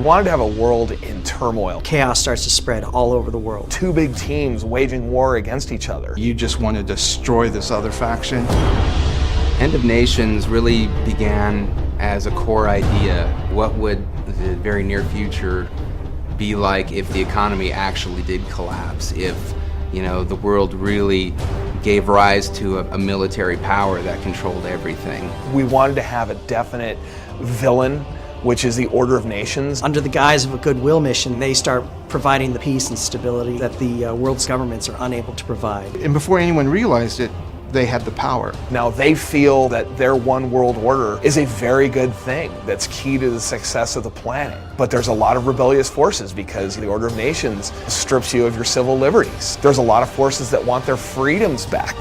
wanted to have a world in turmoil. Chaos starts to spread all over the world. Two big teams waging war against each other. You just want to destroy this other faction. End of Nations really began as a core idea. What would the very near future be like if the economy actually did collapse? If, the world really gave rise to a military power that controlled everything. We wanted to have a definite villain, which is the Order of Nations. Under the guise of a goodwill mission, they start providing the peace and stability that the world's governments are unable to provide. And before anyone realized it, they had the power. Now they feel that their one world order is a very good thing that's key to the success of the planet. But there's a lot of rebellious forces because the Order of Nations strips you of your civil liberties. There's a lot of forces that want their freedoms back.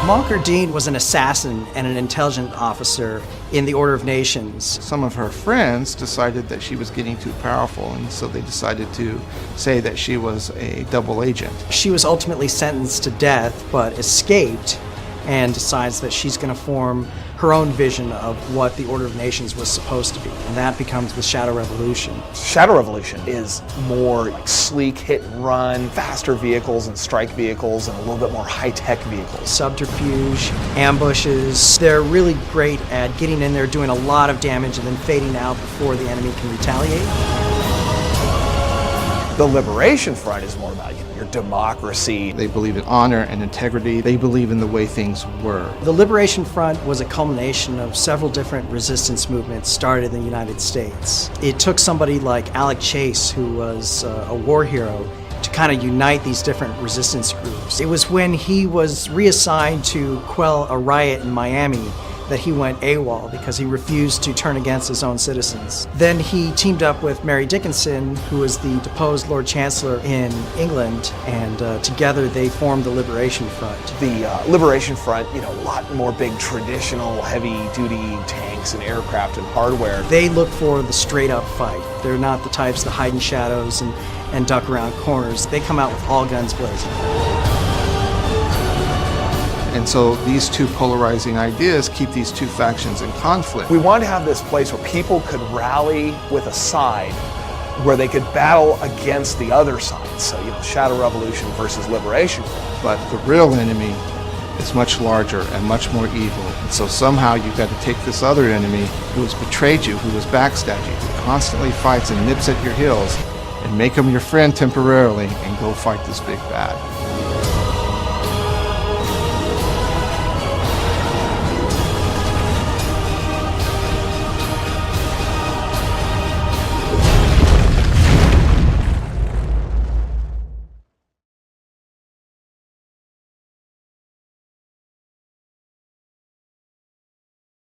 Moncur Dean was an assassin and an intelligence officer in the Order of Nations. Some of her friends decided that she was getting too powerful, and so they decided to say that she was a double agent. She was ultimately sentenced to death, but escaped and decides that she's going to form her own vision of what the Order of Nations was supposed to be, and that becomes the Shadow Revolution. Shadow Revolution is more like sleek hit and run, faster vehicles and strike vehicles, and a little bit more high-tech vehicles. Subterfuge, ambushes, they're really great at getting in there, doing a lot of damage, and then fading out before the enemy can retaliate. The Liberation Front is more about your democracy. They believe in honor and integrity. They believe in the way things were. The Liberation Front was a culmination of several different resistance movements started in the United States. It took somebody like Alec Chase, who was a war hero, to kind of unite these different resistance groups. It was when he was reassigned to quell a riot in Miami that he went AWOL because he refused to turn against his own citizens. Then he teamed up with Mary Dickinson, who was the deposed Lord Chancellor in England, and together they formed the Liberation Front. The Liberation Front, a lot more big traditional heavy-duty tanks and aircraft and hardware. They look for the straight-up fight. They're not the types that hide in shadows and duck around corners. They come out with all guns blazing. And so these two polarizing ideas keep these two factions in conflict. We wanted to have this place where people could rally with a side where they could battle against the other side. So, Shadow Revolution versus Liberation. But the real enemy is much larger and much more evil. And so somehow you've got to take this other enemy who has betrayed you, who has backstabbed you, who constantly fights and nips at your heels, and make him your friend temporarily and go fight this big bad.